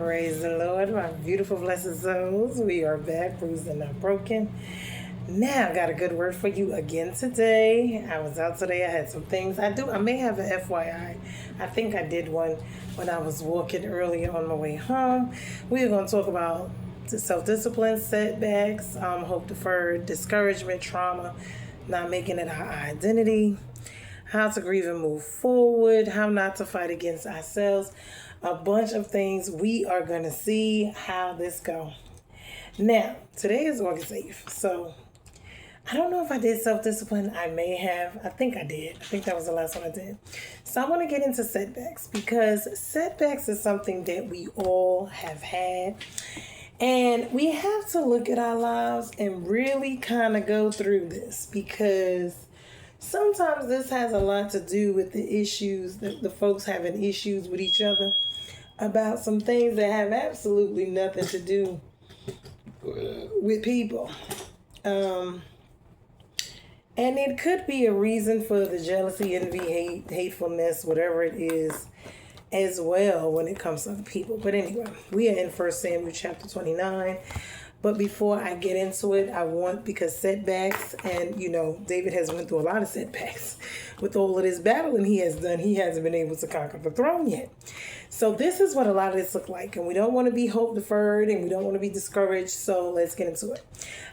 Praise the Lord, my beautiful blessed souls. We are back, bruised and not broken. Now, I got a good word for you again today. I was out today. I had some things. I may have an FYI. I think I did one when I was walking earlier on my way home. We are going to talk about self-discipline, setbacks, hope deferred, discouragement, trauma, not making it our identity, how to grieve and move forward, how not to fight against ourselves. A bunch of things. We are going to see how this go. Now, today is August 8th, so I don't know if I did self-discipline. I may have. I think I did. I think that was the last one I did. So I want to get into setbacks because setbacks is something that we all have had. And we have to look at our lives and really kind of go through this because sometimes this has a lot to do with the issues that the folks having issues with each other about some things that have absolutely nothing to do with people. And it could be a reason for the jealousy, envy, hatefulness, whatever it is, as well when it comes to people. But anyway, we are in 1 Samuel chapter 29. But before I get into it, because setbacks, and David has went through a lot of setbacks. With all of this battling he has done, he hasn't been able to conquer the throne yet. So this is what a lot of this look like. And we don't want to be hope deferred and we don't want to be discouraged. So let's get into it.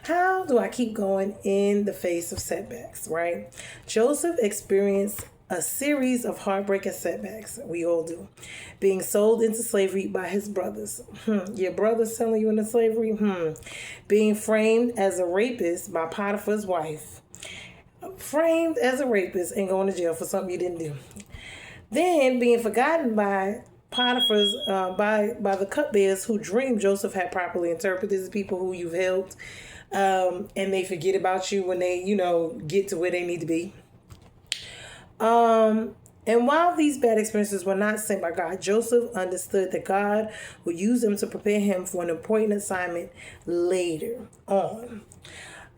How do I keep going in the face of setbacks, right? Joseph experienced a series of heartbreaking setbacks. We all do. Being sold into slavery by his brothers. Your brother's selling you into slavery? Being framed as a rapist by Potiphar's wife. Framed as a rapist and going to jail for something you didn't do. Then being forgotten by Potiphar's, by the cupbearers who dreamed Joseph had properly interpreted. These are people who you've helped. And they forget about you when they, get to where they need to be. And while these bad experiences were not sent by God, Joseph understood that God would use them to prepare him for an important assignment later on.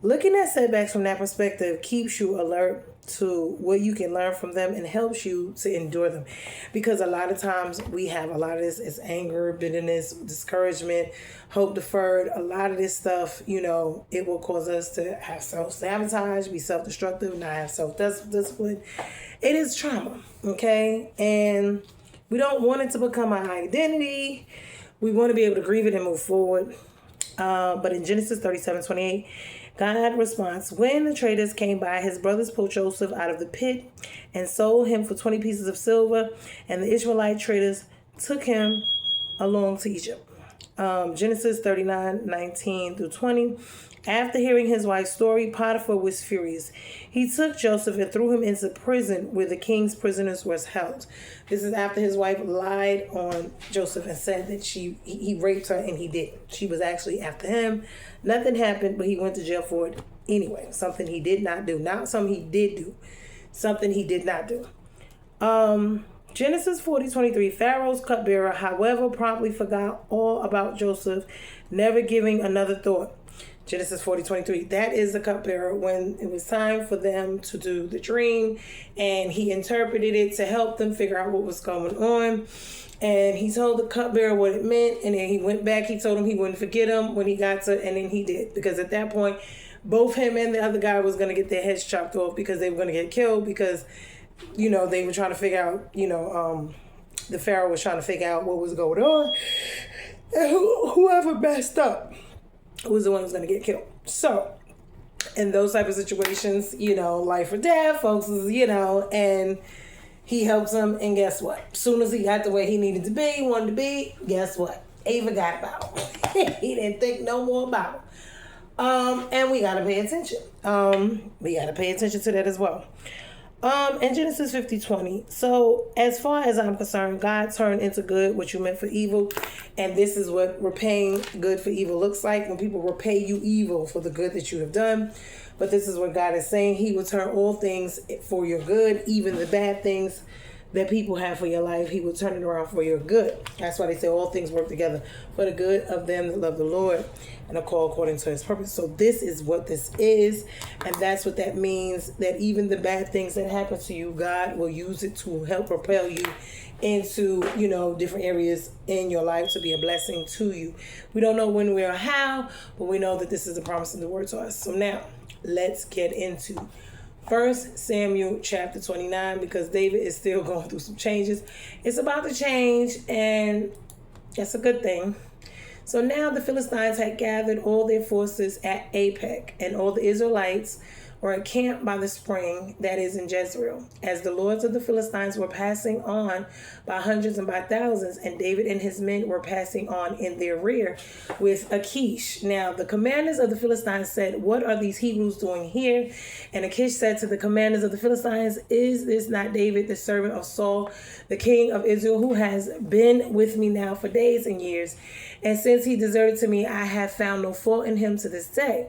Looking at setbacks from that perspective keeps you alert to what you can learn from them and helps you to endure them. Because a lot of times we have a lot of this as anger, bitterness, discouragement, hope deferred. A lot of this stuff, it will cause us to have self-sabotage, be self-destructive, not have self-discipline. It is trauma, okay? And we don't want it to become our identity. We want to be able to grieve it and move forward. But in Genesis 37:28, God responds, when the traders came by, his brothers pulled Joseph out of the pit and sold him for 20 pieces of silver, and the Ishmaelite traders took him along to Egypt. Genesis 39:19-20. After hearing his wife's story, Potiphar was furious. He took Joseph and threw him into prison where the king's prisoners were held. This is after his wife lied on Joseph and said that he raped her, and he didn't. She was actually after him. Nothing happened, but he went to jail for it anyway. Something he did not do. Not something he did do. Something he did not do. Genesis 40:23. Pharaoh's cupbearer, however, promptly forgot all about Joseph, never giving another thought. Genesis 40:23. That is the cupbearer when it was time for them to do the dream, and he interpreted it to help them figure out what was going on. And he told the cupbearer what it meant, and then he went back. He told him he wouldn't forget him when he got to, and then he did. Because at that point, both him and the other guy was going to get their heads chopped off because they were going to get killed because, they were trying to figure out, the Pharaoh was trying to figure out what was going on. And whoever messed up was the one who was going to get killed. So, in those type of situations, life or death, folks, and he helps him, and guess what? As soon as he got to where he needed to be, wanted to be, guess what? He forgot about him. He didn't think no more about him. And we got to pay attention. We got to pay attention to that as well. In Genesis 50:20. So, as far as I'm concerned, God turned into good what you meant for evil. And this is what repaying good for evil looks like. When people repay you evil for the good that you have done. But this is what God is saying. He will turn all things for your good, even the bad things, that people have for your life, he will turn it around for your good. That's why they say all things work together for the good of them that love the Lord and are called according to his purpose. So this is what this is. And that's what that means, that even the bad things that happen to you, God will use it to help propel you into, different areas in your life to be a blessing to you. We don't know when, where, or how, but we know that this is a promise in the word to us. So now let's get into 1 Samuel chapter 29, because David is still going through some changes. It's about to change, and that's a good thing. So now the Philistines had gathered all their forces at Apec, and all the Israelites were encamped by the spring that is in Jezreel, as the lords of the Philistines were passing on by hundreds and by thousands, and David and his men were passing on in their rear with Achish. Now the commanders of the Philistines said, "What are these Hebrews doing here?" And Achish said to the commanders of the Philistines, "Is this not David, the servant of Saul, the king of Israel, who has been with me now for days and years? And since he deserted to me, I have found no fault in him to this day."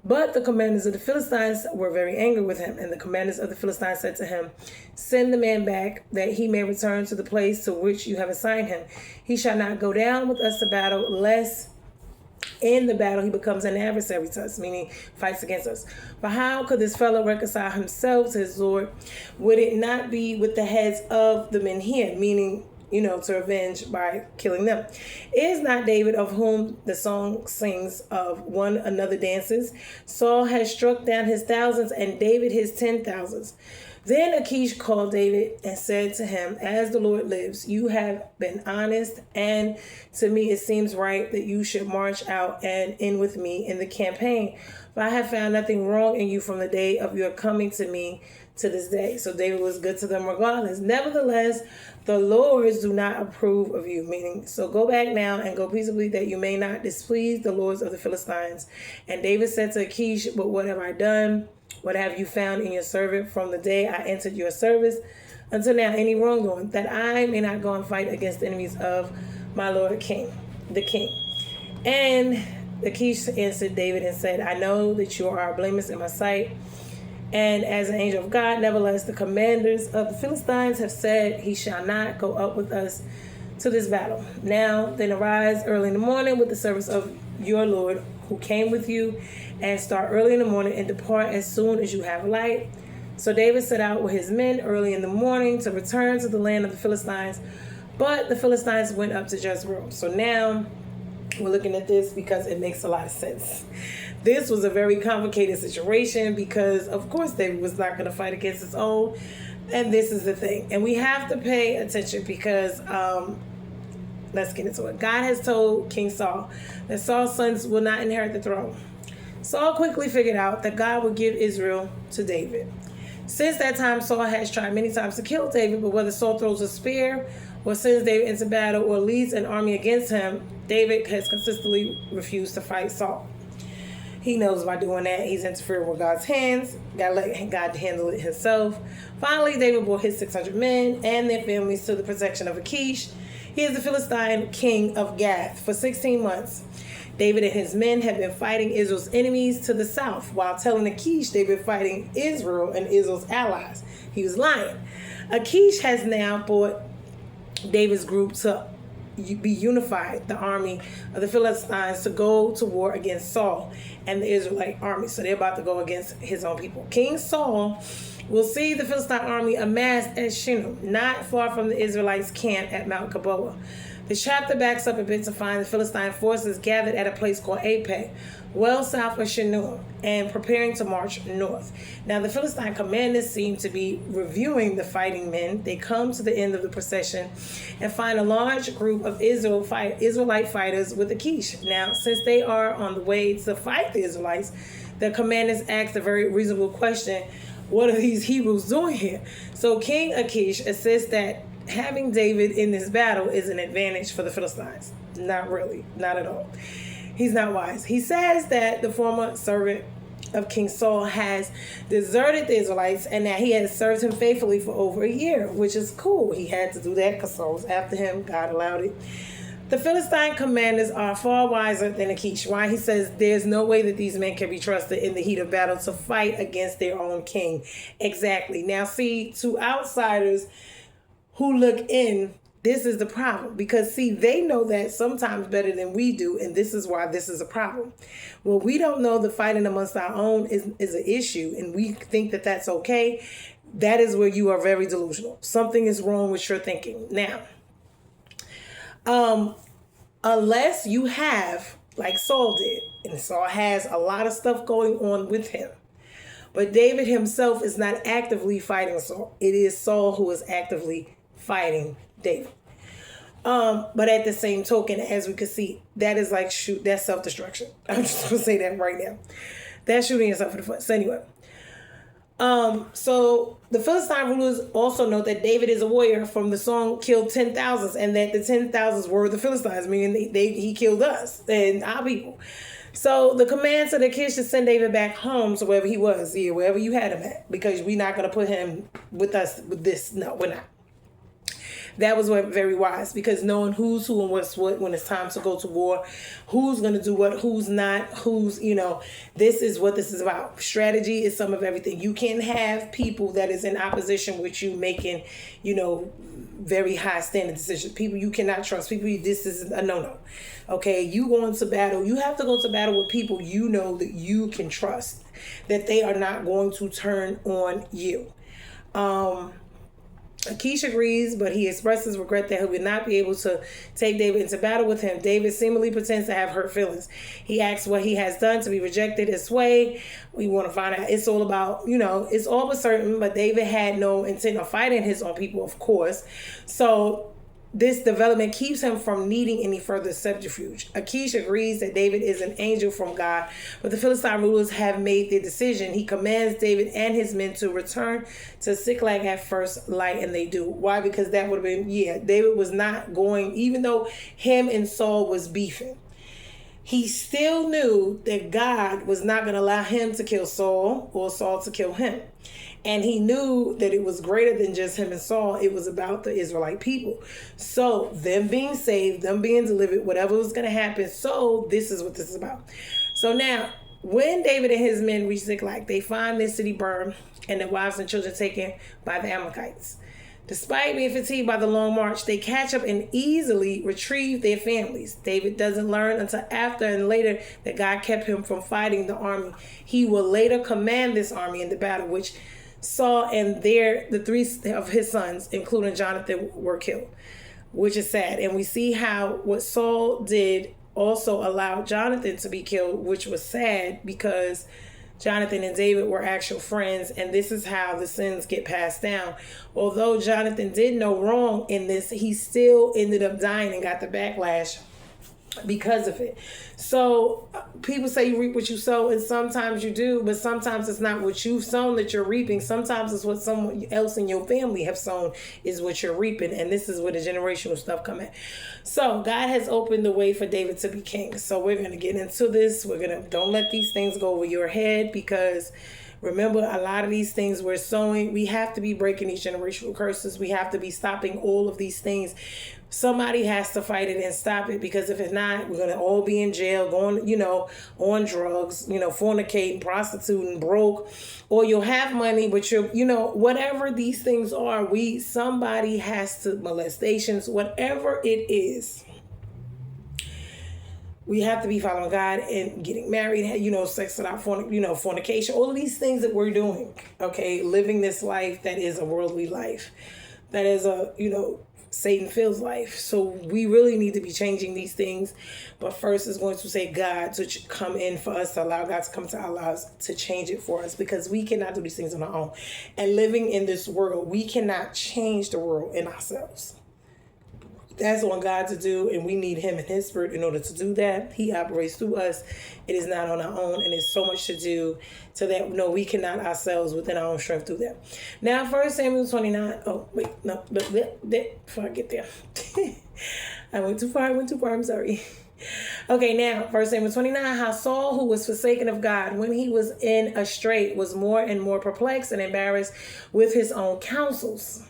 But the commanders of the Philistines were very angry with him. And the commanders of the Philistines said to him, "Send the man back, that he may return to the place to which you have assigned him. He shall not go down with us to battle, lest in the battle he becomes an adversary to us," meaning fights against us. "For how could this fellow reconcile himself to his Lord? Would it not be with the heads of the men here?" Meaning, to avenge by killing them. "Is not David, of whom the song sings, of one another dances? Saul has struck down his thousands, and David his 10,000s. Then Achish called David and said to him, "As the Lord lives, you have been honest, and to me it seems right that you should march out and in with me in the campaign. For I have found nothing wrong in you from the day of your coming to me to this day." So David was good to them regardless. "Nevertheless, the lords do not approve of you," meaning, so go back now and go peaceably, that you may not displease the lords of the Philistines. And David said to Achish, "But what have I done? What have you found in your servant from the day I entered your service until now, any wrongdoing, that I may not go and fight against the enemies of my lord the king?" And Achish answered David and said, "I know that you are blameless in my sight, and as an angel of God. Nevertheless, the commanders of the Philistines have said, he shall not go up with us to this battle. Now then arise early in the morning with the servants of your Lord who came with you, and start early in the morning and depart as soon as you have light." So David set out with his men early in the morning to return to the land of the Philistines, but the Philistines went up to Jezreel. So now we're looking at this because it makes a lot of sense. This was a very complicated situation because, of course, David was not going to fight against his own. And this is the thing. And we have to pay attention because, let's get into it. God has told King Saul that Saul's sons will not inherit the throne. Saul quickly figured out that God would give Israel to David. Since that time, Saul has tried many times to kill David, but whether Saul throws a spear or sends David into battle or leads an army against him, David has consistently refused to fight Saul. He knows by doing that, he's interfering with God's hands. Gotta let God handle it himself. Finally, David brought his 600 men and their families to the protection of Achish. He is the Philistine king of Gath. For 16 months, David and his men have been fighting Israel's enemies to the south, while telling Achish they've been fighting Israel and Israel's allies. He was lying. Achish has now brought David's group to be unified, the army of the Philistines, to go to war against Saul and the Israelite army. So they're about to go against his own people. King Saul will see the Philistine army amassed at Shinar, not far from the Israelites' camp at Mount Gilboa. The chapter backs up a bit to find the Philistine forces gathered at a place called Apec, well south of Shinar, and preparing to march north. Now the Philistine commanders seem to be reviewing the fighting men. They come to the end of the procession and find a large group of Israelite fighters with Achish. Now, since they are on the way to fight the Israelites, the commanders asked a very reasonable question: what are these Hebrews doing here? So King Achish insists that having David in this battle is an advantage for the Philistines. Not really, not at all. He's not wise. He says that the former servant of King Saul has deserted the Israelites and that he has served him faithfully for over a year, which is cool. He had to do that because Saul was after him. God allowed it. The Philistine commanders are far wiser than Achish. Why? He says there's no way that these men can be trusted in the heat of battle to fight against their own king. Exactly. Now, see, to outsiders, who look in, this is the problem. Because see, they know that sometimes better than we do, and this is why this is a problem. Well, we don't know the fighting amongst our own is an issue, and we think that that's okay. That is where you are very delusional. Something is wrong with your thinking. Now, unless you have, like Saul did, and Saul has a lot of stuff going on with him, but David himself is not actively fighting Saul. It is Saul who is actively fighting David. But at the same token, as we can see, that is like that's self-destruction. I'm just gonna say that right now. That's shooting yourself in the foot. So anyway. So the Philistine rulers also note that David is a warrior from the song killed 10,000s, and that the 10,000s were the Philistines, meaning he killed us and our people. So the command to the Achish to send David back home to wherever he was, wherever you had him at, because we're not going to put him with us with this. No, we're not. That was very wise, because knowing who's who and what's what when it's time to go to war, who's going to do what, who's not, this is what this is about. Strategy is some of everything. You can't have people that is in opposition with you making, very high standard decisions. People you cannot trust. People, this is a no-no. Okay, you going to battle. You have to go to battle with people that you can trust, that they are not going to turn on you. Achish agrees, but he expresses regret that he would not be able to take David into battle with him. David seemingly pretends to have hurt feelings. He asks what he has done to be rejected his sway. We want to find out. It's all about, it's all but certain, but David had no intent of fighting his own people, of course. So this development keeps him from needing any further subterfuge. Achish agrees that David is an angel from God, but the Philistine rulers have made their decision. He commands David and his men to return to Ziklag at first light, and they do. Why? Because that would have been, David was not going, even though him and Saul was beefing, he still knew that God was not going to allow him to kill Saul or Saul to kill him. And he knew that it was greater than just him and Saul. It was about the Israelite people. So them being saved, them being delivered, whatever was going to happen. So this is what this is about. So now, when David and his men reach Ziklag, they find this city burned and their wives and children taken by the Amalekites. Despite being fatigued by the long march, they catch up and easily retrieve their families. David doesn't learn until after and later that God kept him from fighting the army. He will later command this army in the battle, which Saul and the three of his sons, including Jonathan, were killed, which is sad. And we see how what Saul did also allowed Jonathan to be killed, which was sad because Jonathan and David were actual friends, and this is how the sins get passed down. Although Jonathan did no wrong in this, he still ended up dying and got the backlash because of it. So people say you reap what you sow, and sometimes you do, but sometimes it's not what you've sown that you're reaping. Sometimes it's what someone else in your family have sown is what you're reaping, and this is where the generational stuff come in. So God has opened the way for David to be king. So we're going to get into this. Don't let these things go over your head, because remember, a lot of these things we're sowing, we have to be breaking these generational curses. We have to be stopping all of these things. Somebody has to fight it and stop it, because if it's not, we're going to all be in jail, going, on drugs, fornicating, prostituting, broke, or you'll have money, but you're, whatever these things are, somebody has to, molestations, whatever it is. We have to be following God and getting married, sex without fornication, all of these things that we're doing, okay? Living this life that is a worldly life, that is Satan feels life. So we really need to be changing these things. But first is going to say God to come in for us, to allow God to come to our lives to change it for us, because we cannot do these things on our own. And living in this world, we cannot change the world in ourselves. That's on God to do, and we need him and his spirit in order to do that. He operates through us. It is not on our own, and there's so much to do to that. No, we cannot ourselves within our own strength do that. Now, 1 Samuel 29. Oh, wait, no, before I get there. I went too far, I'm sorry. Okay, now, 1 Samuel 29, how Saul, who was forsaken of God, when he was in a strait, was more and more perplexed and embarrassed with his own counsels.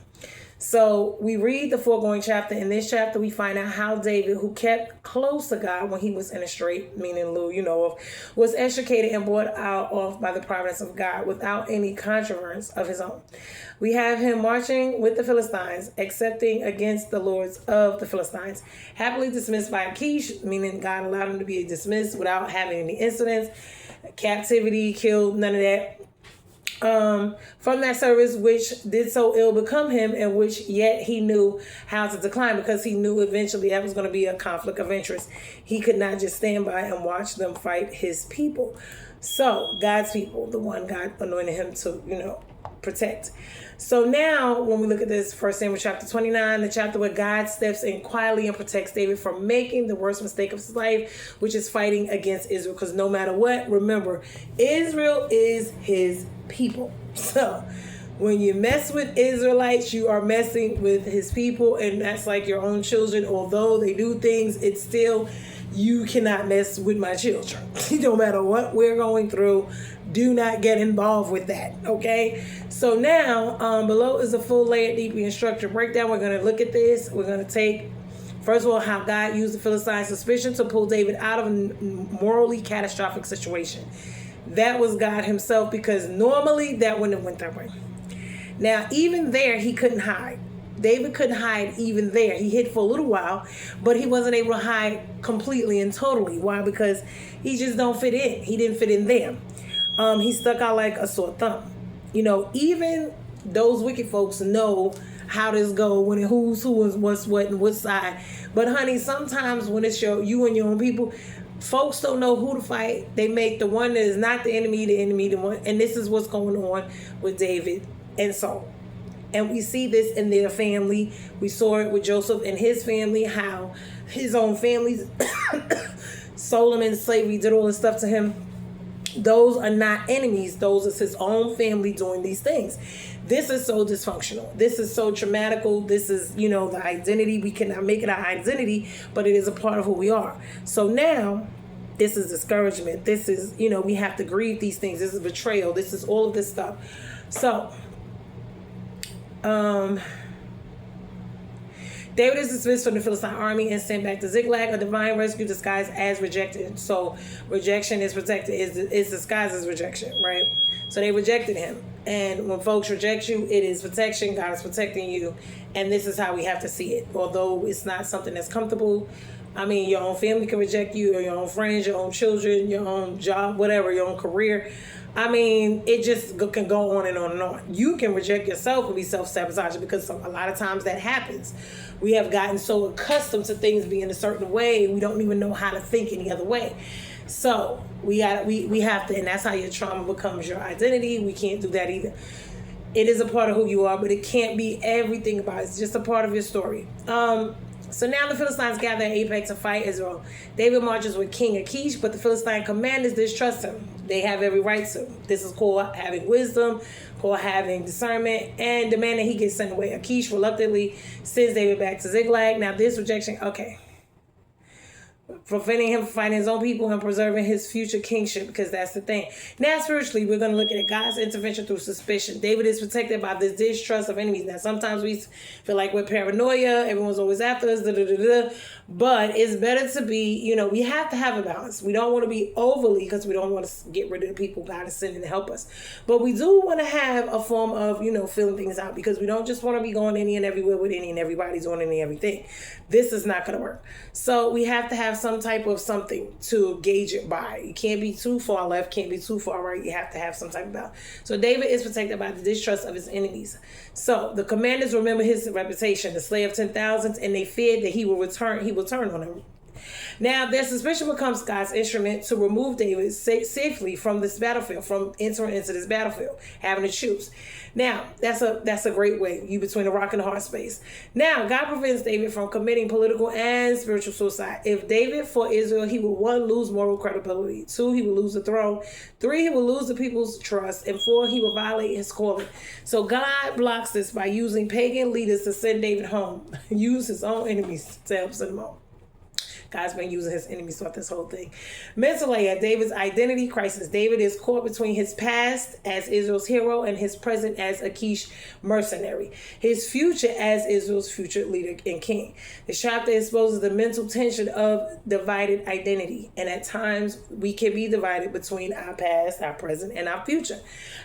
So we read the foregoing chapter. In this chapter, we find out how David, who kept close to God when he was in a strait, meaning Lou, was extricated and brought out off by the providence of God without any contrivance of his own. We have him marching with the Philistines, accepting against the lords of the Philistines, happily dismissed by Achish, meaning God allowed him to be dismissed without having any incidents, captivity, killed, none of that. From that service which did so ill become him, and which yet he knew how to decline, because he knew eventually that was going to be a conflict of interest. He could not just stand by and watch them fight his people. So God's people, the one God anointed him to, protect. So now when we look at this 1 Samuel chapter 29, the chapter where God steps in quietly and protects David from making the worst mistake of his life, which is fighting against Israel. Because no matter what, remember, Israel is his people. So when you mess with Israelites, you are messing with his people, and that's like your own children. Although they do things, it's still, you cannot mess with my children. No matter what we're going through, do not get involved with that, okay? So now, below is a full layered, deeply and structured breakdown. We're going to look at this. We're going to take, first of all, how God used the Philistine suspicion to pull David out of a morally catastrophic situation. That was God himself, because normally that wouldn't have went that way. Now, even there, he couldn't hide. David couldn't hide even there. He hid for a little while, but he wasn't able to hide completely and totally. Why? Because he just don't fit in. He didn't fit in there. He stuck out like a sore thumb. Even those wicked folks know how this go, when it who's who is what's what and what side. But honey, sometimes when it's you and your own people, folks don't know who to fight. They make the one that is not the enemy, the one. And this is what's going on with David and Saul. And we see this in their family. We saw it with Joseph and his family, how his own families sold him in slavery, did all this stuff to him. Those are not enemies. Those is his own family doing these things. This is so dysfunctional. This is so traumatical. This is, the identity. We cannot make it our identity, but it is a part of who we are. So now, this is discouragement. This is, we have to grieve these things. This is betrayal. This is all of this stuff. So, David is dismissed from the Philistine army and sent back to Ziklag, a divine rescue disguised as rejection. So rejection is protected, is disguised as rejection, right? So they rejected him. And when folks reject you, it is protection. God is protecting you. And this is how we have to see it. Although it's not something that's comfortable. I mean, your own family can reject you, or your own friends, your own children, your own job, whatever, your own career. I mean, it just can go on and on and on. You can reject yourself and be self-sabotaging, because a lot of times that happens. We have gotten so accustomed to things being a certain way, we don't even know how to think any other way. So we have to, and that's how your trauma becomes your identity. We can't do that either. It is a part of who you are, but it can't be everything about it. It's just a part of your story. So now the Philistines gather at Apex to fight Israel. David marches with King Achish, but the Philistine commanders distrust him. They have every right to. This is called having wisdom, called having discernment, and demanding he gets sent away. Achish reluctantly sends David back to Ziklag. Now this rejection, preventing him from fighting his own people and preserving his future kingship, because that's the thing. Now spiritually, we're going to look at God's intervention through suspicion. David is protected by this distrust of enemies. Now sometimes we feel like we're paranoia, everyone's always after us, but it's better to be, we have to have a balance. We don't want to be overly, because we don't want to get rid of the people God is sending to help us. But we do want to have a form of, filling things out, because we don't just want to be going any and everywhere with any and everybody doing any and everything. This is not going to work. So we have to have some type of something to gauge it by. You can't be too far left, can't be too far right. You have to have some type of balance. So David is protected by the distrust of his enemies. So the commanders remember his reputation, the slayer of 10,000s, and they feared that he will turn on them. Now, their suspicion becomes God's instrument to remove David safely from this battlefield, from entering into this battlefield, having to choose. Now, that's a great way, you between a rock and a hard space. Now, God prevents David from committing political and spiritual suicide. If David fought Israel, he will, 1, lose moral credibility. 2, he will lose the throne. 3, he will lose the people's trust. And 4, he will violate his calling. So God blocks this by using pagan leaders to send David home. Use his own enemies to help send him home. God's been using his enemies throughout this whole thing. Mental layer, David's identity crisis. David is caught between his past as Israel's hero and his present as Achish mercenary. His future as Israel's future leader and king. The chapter exposes the mental tension of divided identity. And at times we can be divided between our past, our present, and our future.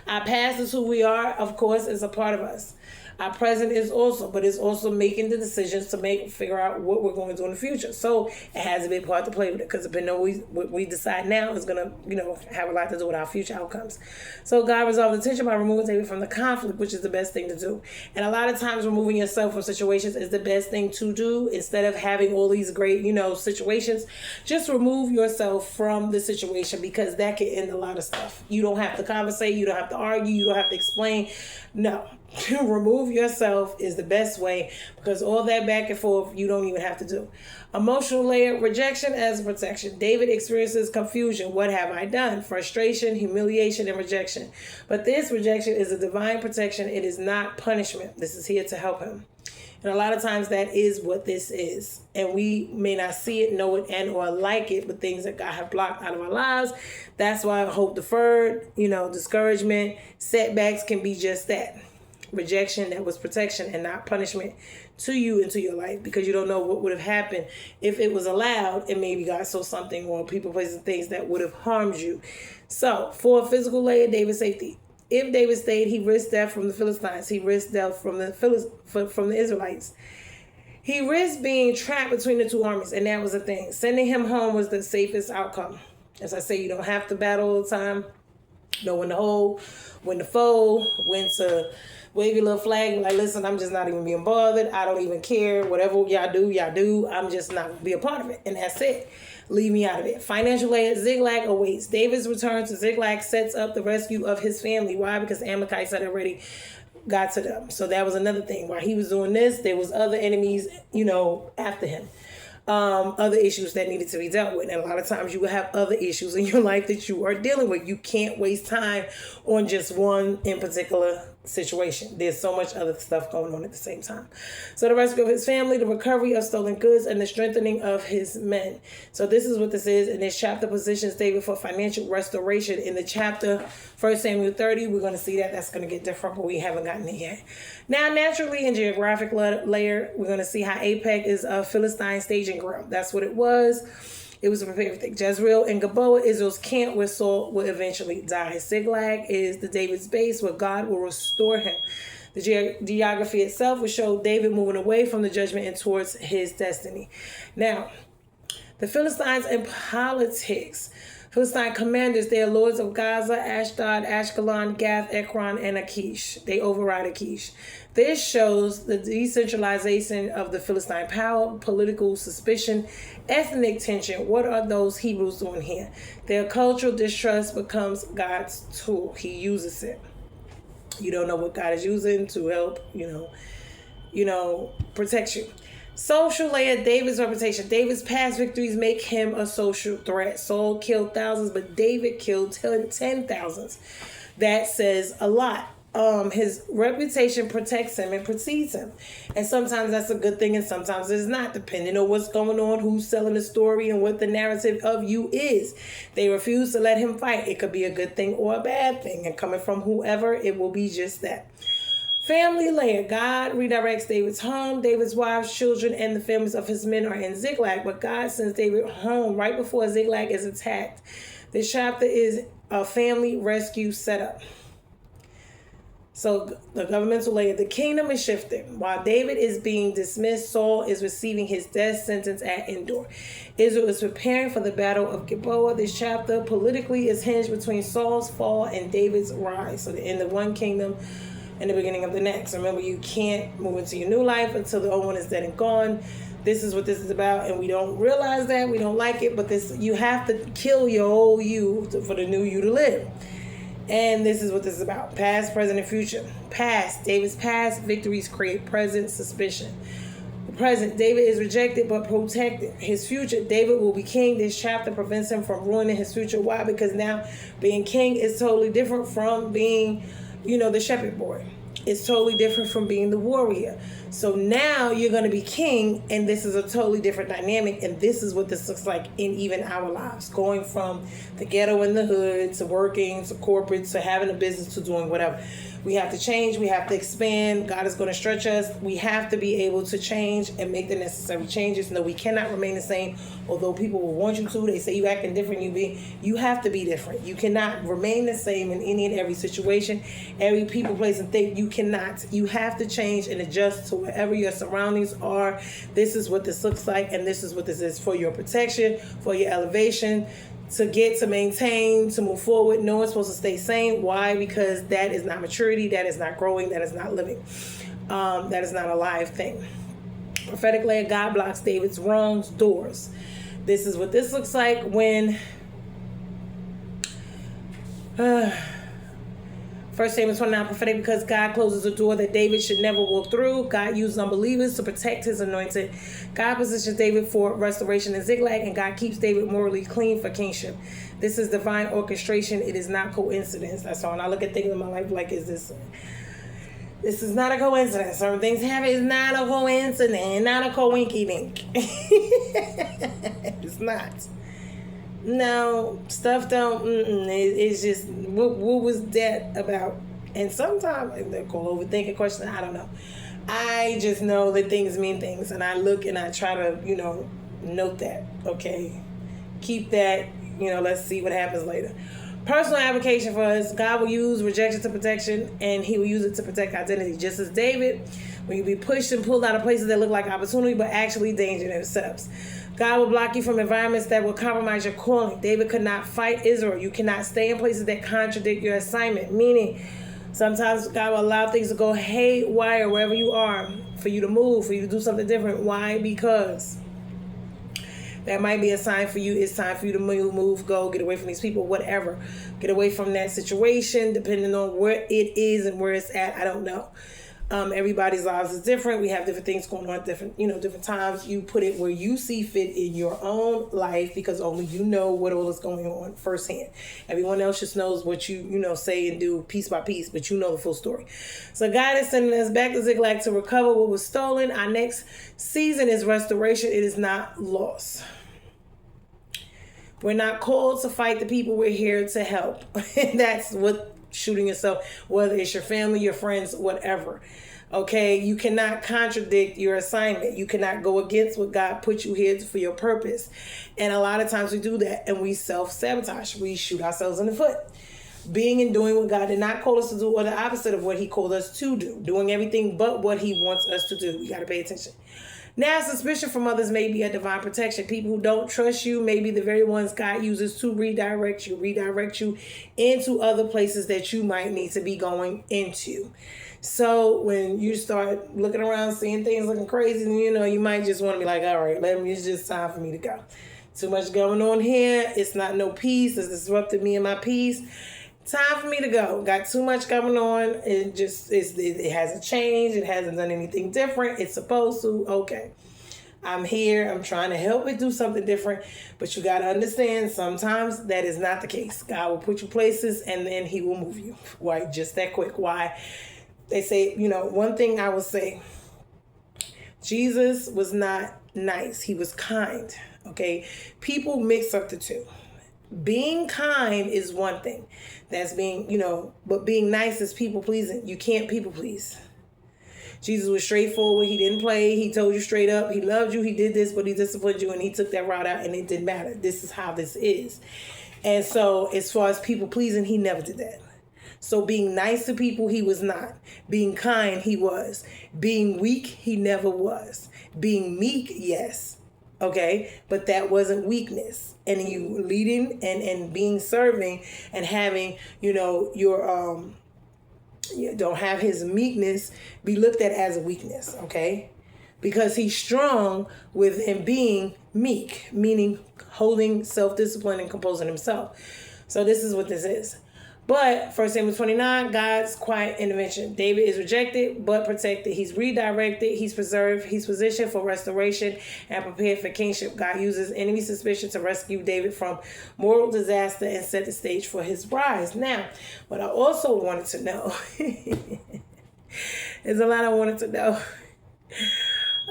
Our past is who we are, of course, is a part of us. Our present is also, but it's also making the decisions to figure out what we're going to do in the future. So it has a big part to play with it, because depending on what we decide now is going to, have a lot to do with our future outcomes. So God resolved the tension by removing David from the conflict, which is the best thing to do. And a lot of times removing yourself from situations is the best thing to do. Instead of having all these great, situations, just remove yourself from the situation, because that can end a lot of stuff. You don't have to conversate. You don't have to argue. You don't have to explain. No. Remove yourself is the best way, because all that back and forth you don't even have to do. Emotional layer, rejection as protection. David experiences confusion. What have I done? Frustration, humiliation, and rejection. But this rejection is a divine protection. It is not punishment. This is here to help him. And a lot of times that is what this is. And we may not see it, know it, and or like it, but things that God have blocked out of our lives. That's why hope deferred, discouragement, setbacks can be just that. Rejection that was protection and not punishment to you into your life, because you don't know what would have happened if it was allowed, and maybe God saw something or people, places, things that would have harmed you. So for a physical layer, David's safety. If David stayed, he risked death from the Philistines. He risked death from the Israelites. He risked being trapped between the two armies, and that was the thing. Sending him home was the safest outcome. As I say, you don't have to battle all the time. Know when to hold, when to fold, when to wave your little flag, like, listen, I'm just not even being bothered. I don't even care. Whatever y'all do. I'm just not going to be a part of it. And that's it. Leave me out of it. Financial layer, Ziklag awaits. David's return to Ziklag sets up the rescue of his family. Why? Because the Amalekites had already got to them. So that was another thing. While he was doing this, there was other enemies, after him. Other issues that needed to be dealt with. And a lot of times you will have other issues in your life that you are dealing with. You can't waste time on just one in particular situation. There's so much other stuff going on at the same time. So the rescue of his family, the recovery of stolen goods, and the strengthening of his men. So this is what this is. And this chapter positions David for financial restoration. In the chapter 1 Samuel 30, we're going to see that. That's going to get different, but we haven't gotten it yet. Now, naturally, in geographic layer, we're going to see how Apec is a Philistine staging ground. That's what it was. It was a prepared thing. Jezreel and Gilboa, Israel's camp where Saul will eventually die. Ziklag is the David's base where God will restore him. The geography itself will show David moving away from the judgment and towards his destiny. Now, the Philistines and politics. Philistine commanders, they are lords of Gaza, Ashdod, Ashkelon, Gath, Ekron, and Achish. They override Achish. This shows the decentralization of the Philistine power, political suspicion, ethnic tension. What are those Hebrews doing here? Their cultural distrust becomes God's tool. He uses it. You don't know what God is using to help, protect you. Social layer, David's reputation. David's past victories make him a social threat. Saul killed thousands, but David killed 10,000s. That says a lot. His reputation protects him and precedes him. And sometimes that's a good thing and sometimes it's not, depending on what's going on, who's selling the story, and what the narrative of you is. They refuse to let him fight. It could be a good thing or a bad thing. And coming from whoever, it will be just that. Family layer. God redirects David's home. David's wives, children, and the families of his men are in Ziklag, but God sends David home right before Ziklag is attacked. This chapter is a family rescue setup. So the governmental layer, the kingdom is shifting. While David is being dismissed, Saul is receiving his death sentence at Endor. Israel is preparing for the battle of Gilboa. This chapter politically is hinged between Saul's fall and David's rise. So the end of one kingdom and the beginning of the next. Remember, you can't move into your new life until the old one is dead and gone. This is what this is about, and we don't realize that. We don't like it, but you have to kill your old you for the new you to live. And this is what this is about. Past, present, and future. Past. David's past victories create present suspicion. The present. David is rejected but protected. His future. David will be king. This chapter prevents him from ruining his future. Why? Because now being king is totally different from being, the shepherd boy. is totally different from being the warrior. So now you're going to be king, and this is a totally different dynamic, and this is what this looks like in even our lives, going from the ghetto and the hood to working to corporate to having a business to doing whatever. We have to change. We have to expand. God is going to stretch us. We have to be able to change and make the necessary changes. No, we cannot remain the same. Although people will want you to, they say you acting different. You have to be different. You cannot remain the same in any and every situation, every people, place, and thing. You cannot. You have to change and adjust to wherever your surroundings are. This is what this looks like, and this is what this is for your protection, for your elevation, to get, to maintain, to move forward. No one's supposed to stay same. Why? Because that is not maturity. That is not growing. That is not living. That is not a live thing. Prophetic layer, God blocks David's wrongs doors. This is what this looks like when 1 Samuel 29, prophetic, because God closes a door that David should never walk through. God used unbelievers to protect his anointed. God positions David for restoration in Ziklag, and God keeps David morally clean for kingship. This is divine orchestration. It is not coincidence. That's all. And I look at things in my life like, this is not a coincidence. Certain things happen. It's not a coincidence. Not a coinky-dink. It's not. No, stuff don't, it's just, what was that about? And sometimes, they're called overthinking questions, I don't know. I just know that things mean things, and I look and I try to, note that, okay? Keep that, let's see what happens later. Personal application for us, God will use rejection to protection, and he will use it to protect identity. Just as David, when you be pushed and pulled out of places that look like opportunity, but actually danger themselves. God will block you from environments that will compromise your calling. David could not fight Israel. You cannot stay in places that contradict your assignment. Meaning, sometimes God will allow things to go haywire wherever you are, for you to move, for you to do something different. Why? Because that might be a sign for you. It's time for you to move, go, get away from these people, whatever. Get away from that situation, depending on where it is and where it's at. I don't know. Everybody's lives is different. We have different things going on at different times. You put it where you see fit in your own life, because only you know what all is going on firsthand. Everyone else just knows what you say and do piece by piece, but you know the full story. So God is sending us back to Ziklag to recover what was stolen. Our next season is restoration. It is not loss. We're not called to fight the people. We're here to help. That's what shooting yourself, whether it's your family, your friends, whatever. Okay, you cannot contradict your assignment. You cannot go against what God put you here for your purpose. And a lot of times we do that and we self-sabotage. We shoot ourselves in the foot. Being and doing what God did not call us to do, or the opposite of what he called us to do. Doing everything but what he wants us to do. We got to pay attention. Now, suspicion from others may be a divine protection. People who don't trust you may be the very ones God uses to redirect you into other places that you might need to be going into. So when you start looking around, seeing things looking crazy, you might just want to be like, all right, it's just time for me to go. Too much going on here. It's not no peace. It's disrupted me and my peace. Time for me to go. Got too much going on. It hasn't changed. It hasn't done anything different. It's supposed to. Okay. I'm here. I'm trying to help it do something different. But you got to understand, sometimes that is not the case. God will put you places and then he will move you. Why? Just that quick. Why? They say, one thing I will say, Jesus was not nice. He was kind. Okay. People mix up the two. Being kind is one thing. That's being, but being nice is people pleasing. You can't people please. Jesus was straightforward. He didn't play. He told you straight up. He loved you. He did this, but he disciplined you, and he took that route out, and it didn't matter. This is how this is. And so as far as people pleasing, he never did that. So being nice to people, he was not. Being kind, he was. Being weak, he never was. Being meek, yes. Okay, but that wasn't weakness. And you leading and being serving and having, your you don't have his meekness be looked at as a weakness, okay? Because he's strong with him being meek, meaning holding self-discipline and composing himself. So this is what this is. But 1 Samuel 29, God's quiet intervention. David is rejected, but protected. He's redirected. He's preserved. He's positioned for restoration and prepared for kingship. God uses enemy suspicion to rescue David from moral disaster and set the stage for his rise. Now, what I also wanted to know There's a lot I wanted to know.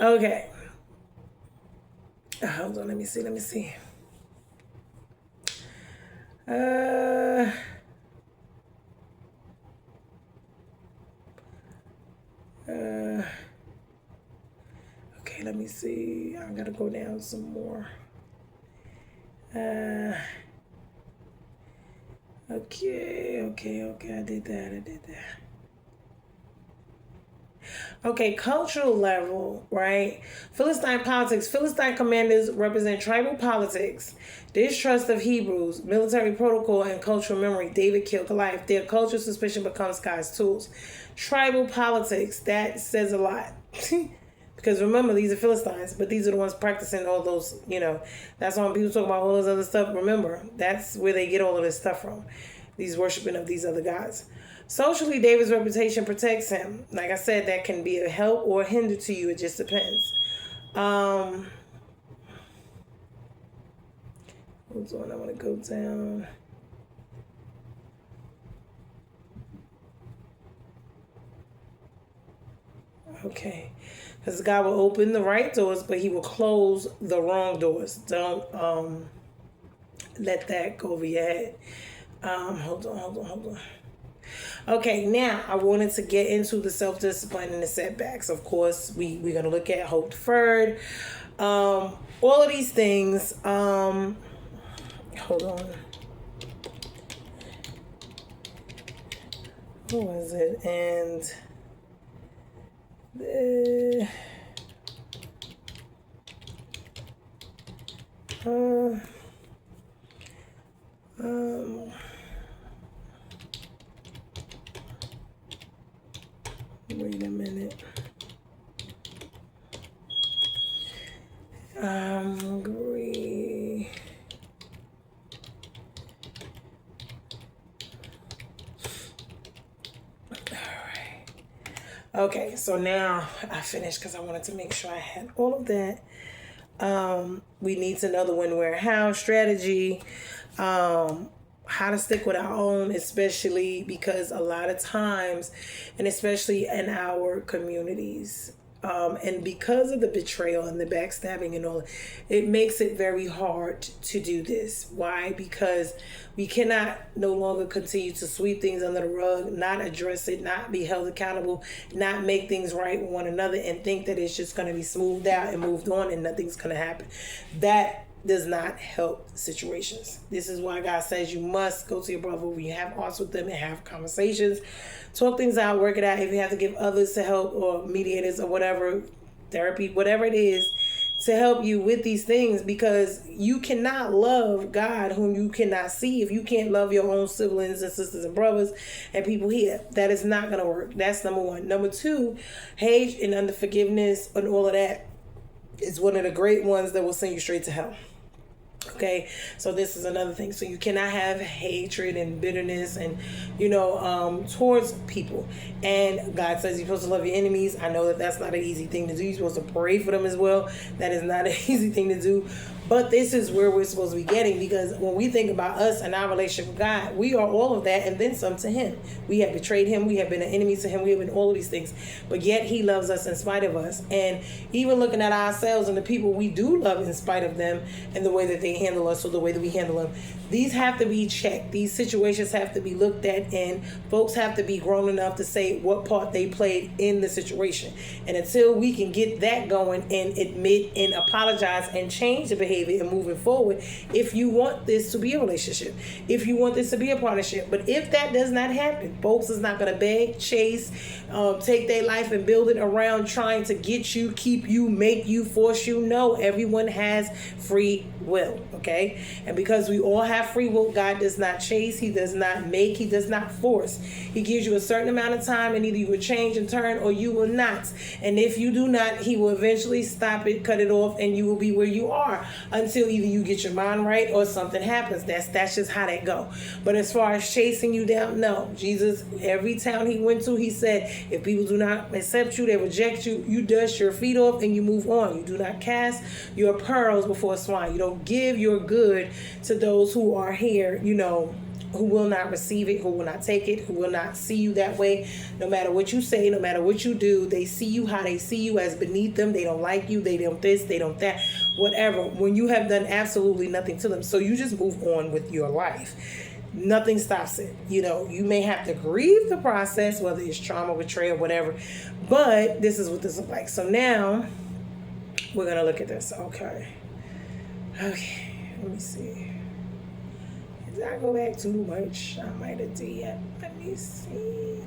Okay. Hold on, let me see. Okay, let me see. I gotta go down some more. Okay, I did that. Okay, cultural level, right? Philistine politics. Philistine commanders represent tribal politics, distrust of Hebrews, military protocol, and cultural memory. David killed Goliath. Their cultural suspicion becomes God's tools. Tribal politics, that says a lot. Because remember, these are Philistines, but these are the ones practicing all those, that's when people talk about all this other stuff. Remember, that's where they get all of this stuff from. These worshiping of these other gods. Socially, David's reputation protects him. Like I said, that can be a help or a hinder to you. It just depends. Hold on, I want to go down. Okay. Because God will open the right doors, but he will close the wrong doors. Don't let that go over your head. Hold on. Okay, now I wanted to get into the self-discipline and the setbacks. Of course, we're going to look at hope deferred. All of these things. Hold on. Who was it? And wait a minute. I'm hungry. Okay, so now I finished because I wanted to make sure I had all of that. We need to know the when, where, how strategy, how to stick with our own, especially because a lot of times, and especially in our communities, and because of the betrayal and the backstabbing and all, it makes it very hard to do this. Why? Because we cannot no longer continue to sweep things under the rug, not address it, not be held accountable, not make things right with one another, and think that it's just going to be smoothed out and moved on and nothing's going to happen. That does not help situations. This is why God says you must go to your brother when you have arts with them and have conversations, talk things out, work it out. If you have to give others to help or mediators or whatever, therapy, whatever it is, to help you with these things, because you cannot love God whom you cannot see if you can't love your own siblings and sisters and brothers and people here. That is not going to work. That's number one. Number two, hate and unforgiveness and all of that is one of the great ones that will send you straight to hell. Okay, so this is another thing. So you cannot have hatred and bitterness and, towards people. And God says you're supposed to love your enemies. I know that that's not an easy thing to do. You're supposed to pray for them as well. That is not an easy thing to do. But this is where we're supposed to be getting, because when we think about us and our relationship with God, we are all of that and then some to him. We have betrayed him. We have been an enemy to him. We have been all of these things. But yet he loves us in spite of us. And even looking at ourselves and the people we do love in spite of them and the way that they handle us or the way that we handle them, these have to be checked. These situations have to be looked at, and folks have to be grown enough to say what part they played in the situation. And until we can get that going and admit and apologize and change the behavior and moving forward, if you want this to be a relationship, if you want this to be a partnership. But if that does not happen, folks is not going to beg, chase, take their life and build it around trying to get you, keep you, make you, force you. No, everyone has free will, okay? And because we all have free will, God does not chase, he does not make, he does not force. He gives you a certain amount of time, and either you will change and turn or you will not. And if you do not, he will eventually stop it, cut it off, and you will be where you are until either you get your mind right or something happens. That's just how that go. But as far as chasing you down, no. Jesus, every town he went to, he said, if people do not accept you, they reject you, you dust your feet off and you move on. You do not cast your pearls before swine. You don't give your good to those who are here, who will not receive it, who will not take it, who will not see you that way. No matter what you say, no matter what you do, they see you how they see you, as beneath them. They don't like you. They don't this, they don't that, whatever. When you have done absolutely nothing to them. So you just move on with your life. Nothing stops it. You may have to grieve the process, whether it's trauma, betrayal, whatever. But this is what this looks like. So now we're going to look at this. Okay. Let me see. Did I go back too much? I might have did. Let me see.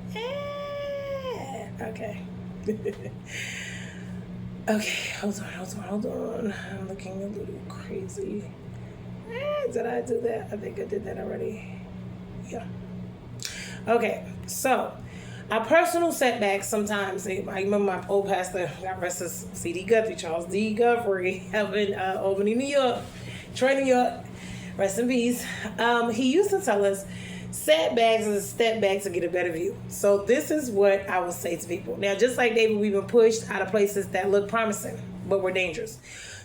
Okay. Okay, hold on. I'm looking a little crazy. Did I do that? I think I did that already. Yeah. Okay, so our personal setbacks sometimes, I remember my old pastor, God rest his C.D. Guthrie, Charles D. Guthrie, up in Albany, New York, Troy, New York, rest in peace. He used to tell us setbacks is a step back to get a better view. So this is what I would say to people. Now, just like David, we've been pushed out of places that look promising, but were dangerous.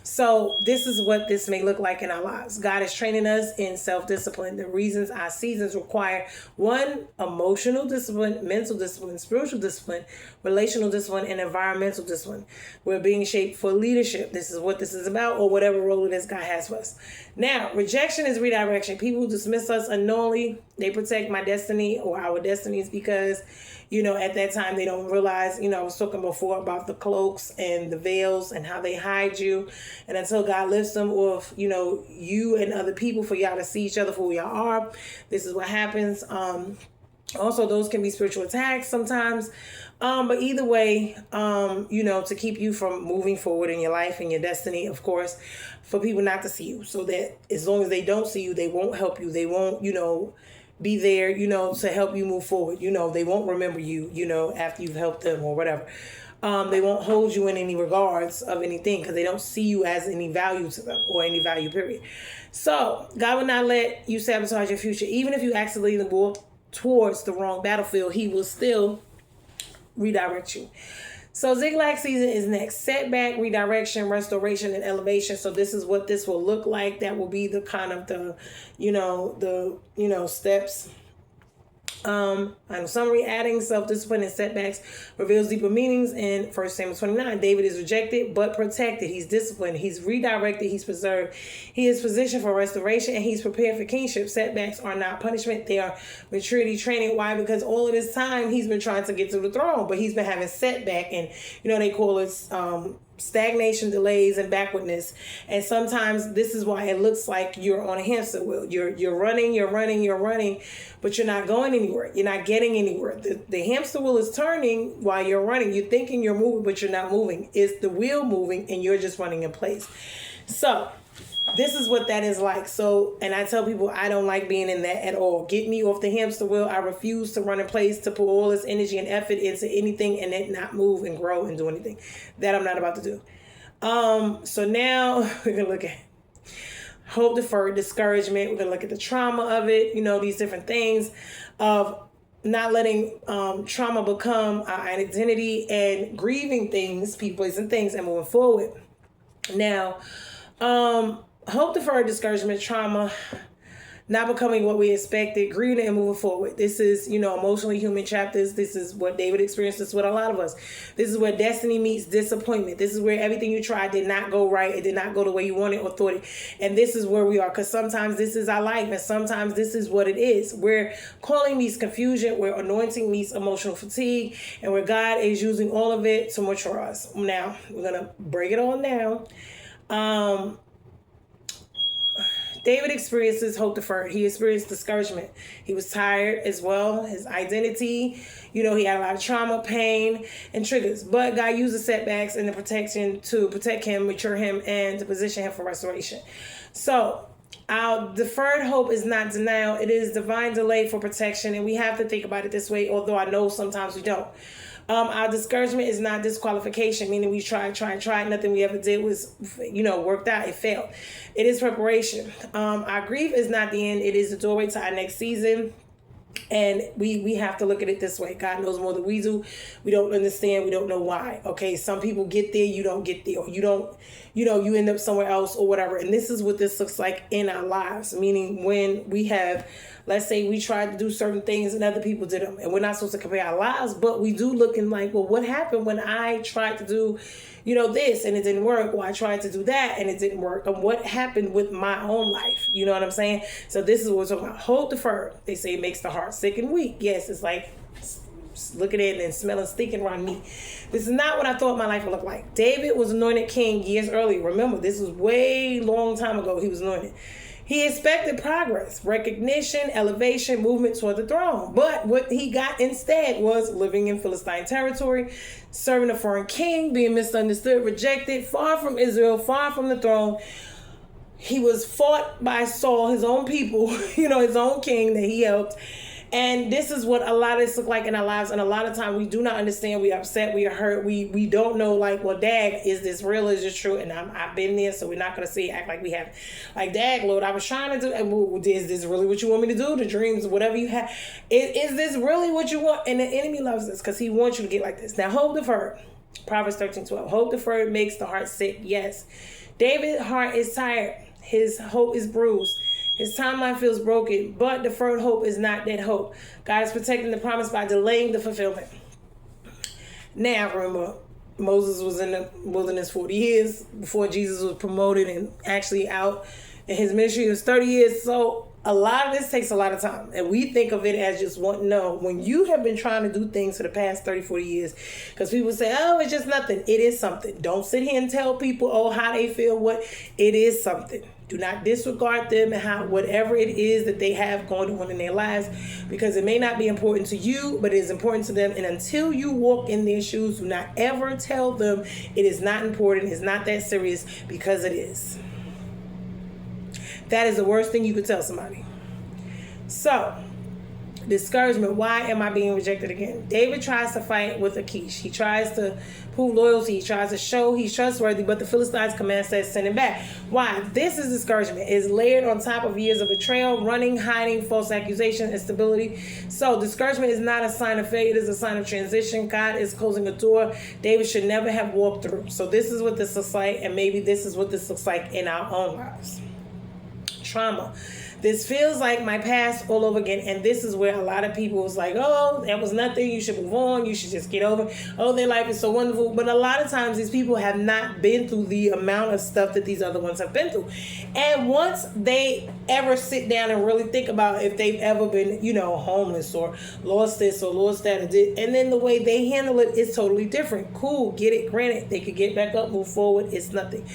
So this is what this may look like in our lives. God is training us in self-discipline. The reasons our seasons require: 1, emotional discipline, mental discipline, spiritual discipline, relational discipline, and environmental discipline. We're being shaped for leadership. This is what this is about, or whatever role it is God has for us. Now, rejection is redirection. People who dismiss us unknowingly, they protect my destiny or our destinies because, at that time they don't realize, I was talking before about the cloaks and the veils and how they hide you. And until God lifts them off, you and other people, for y'all to see each other for who y'all are, this is what happens. Also, those can be spiritual attacks sometimes. But either way, to keep you from moving forward in your life and your destiny, of course, for people not to see you, so that as long as they don't see you, they won't help you. They won't, be there, to help you move forward. They won't remember you, after you've helped them or whatever. They won't hold you in any regards of anything because they don't see you as any value to them or any value, period. So God will not let you sabotage your future. Even if you accidentally walk towards the wrong battlefield, he will still redirect you. So zigzag season is next. Setback, redirection, restoration, and elevation. So this is what this will look like. That will be the kind of the steps. And summary: adding self-discipline and setbacks reveals deeper meanings. In 1 Samuel 29, David is rejected but protected. He's disciplined. He's redirected. He's preserved. He is positioned for restoration, and he's prepared for kingship. Setbacks are not punishment. They are maturity training. Why? Because all of this time he's been trying to get to the throne, but he's been having setback, and they call it stagnation, delays, and backwardness. And sometimes this is why it looks like you're on a hamster wheel. You're running, but you're not going anywhere. You're not getting anywhere. The hamster wheel is turning while you're running. You're thinking you're moving, but you're not moving. It's the wheel moving, and you're just running in place. So this is what that is like. So, and I tell people I don't like being in that at all. Get me off the hamster wheel. I refuse to run in place, to put all this energy and effort into anything and then not move and grow and do anything. That I'm not about to do. So now we're going to look at hope deferred, discouragement. We're going to look at the trauma of it, these different things of not letting trauma become our identity, and grieving things, people, places, and things, and moving forward. Now, hope deferred, discouragement, trauma, not becoming what we expected, grieving and moving forward. This is, emotionally human chapters. This is what David experienced. This is what a lot of us. This is where destiny meets disappointment. This is where everything you tried did not go right. It did not go the way you wanted or thought it. And this is where we are, because sometimes this is our life, and sometimes this is what it is. Where calling meets confusion, where anointing meets emotional fatigue, and where God is using all of it to mature us. Now, we're going to break it all down. David experiences hope deferred. He experienced discouragement. He was tired as well. His identity, he had a lot of trauma, pain, and triggers. But God uses setbacks and the protection to protect him, mature him, and to position him for restoration. So our deferred hope is not denial. It is divine delay for protection. And we have to think about it this way, although I know sometimes we don't. Our discouragement is not disqualification, meaning we tried. Nothing we ever did was, worked out. It failed. It is preparation. Our grief is not the end. It is the doorway to our next season. And we have to look at it this way. God knows more than we do. We don't understand. We don't know why. Okay, some people get there, you don't get there. Or you don't, you end up somewhere else or whatever. And this is what this looks like in our lives. Meaning when we have, let's say we tried to do certain things and other people did them. And we're not supposed to compare our lives, but we do looking like, well, what happened when I tried to do, this and it didn't work, or I tried to do that and it didn't work, and what happened with my own life, you know what I'm saying? So this is what we're talking about. Hold deferred. They say it makes the heart sick and weak. Yes, it's like looking at it and smelling stinking around meat. This is not what I thought my life would look like. David was anointed king years earlier. Remember, this was way long time ago he was anointed. He expected progress, recognition, elevation, movement toward the throne. But what he got instead was living in Philistine territory, serving a foreign king, being misunderstood, rejected, far from Israel, far from the throne. He was fought by Saul, his own people, his own king that he helped. And this is what a lot of this look like in our lives. And a lot of time we do not understand. We are upset. We are hurt. We don't know, like, well, dag, is this real? Is this true? And I've been there, so we're not going to act like we have. Like, dag, Lord, I was trying to do. And is this really what you want me to do? The dreams, whatever you have. Is this really what you want? And the enemy loves this because he wants you to get like this. Now, hope deferred. Proverbs 13:12. Hope deferred makes the heart sick. Yes. David's heart is tired. His hope is bruised. His timeline feels broken, but deferred hope is not dead hope. God is protecting the promise by delaying the fulfillment. Now, remember, Moses was in the wilderness 40 years before Jesus was promoted and actually out in his ministry. It was 30 years. So a lot of this takes a lot of time. And we think of it as just one. No, when you have been trying to do things for the past 30, 40 years, because people say, oh, it's just nothing. It is something. Don't sit here and tell people, oh, how they feel. What it is something. Do not disregard them and whatever it is that they have going on in their lives, because it may not be important to you, but it is important to them. And until you walk in their shoes, do not ever tell them it is not important, it's not that serious, because it is. That is the worst thing you could tell somebody. So, discouragement. Why am I being rejected again? David tries to fight with Achish. He tries to prove loyalty. He tries to show he's trustworthy, but the Philistines' command says send him back. Why? This is discouragement. It's layered on top of years of betrayal, running, hiding, false accusation, instability. So discouragement is not a sign of failure. It is a sign of transition. God is closing a door David should never have walked through. So this is what this looks like, and maybe this is what this looks like in our own lives. Trauma. This feels like my past all over again. And this is where a lot of people was like, oh, that was nothing. You should move on. You should just get over it. Oh, their life is so wonderful. But a lot of times these people have not been through the amount of stuff that these other ones have been through. And once they ever sit down and really think about if they've ever been, homeless or lost this or lost that, and then the way they handle it is totally different. Cool. Get it. Granted, they could get back up, move forward. It's nothing.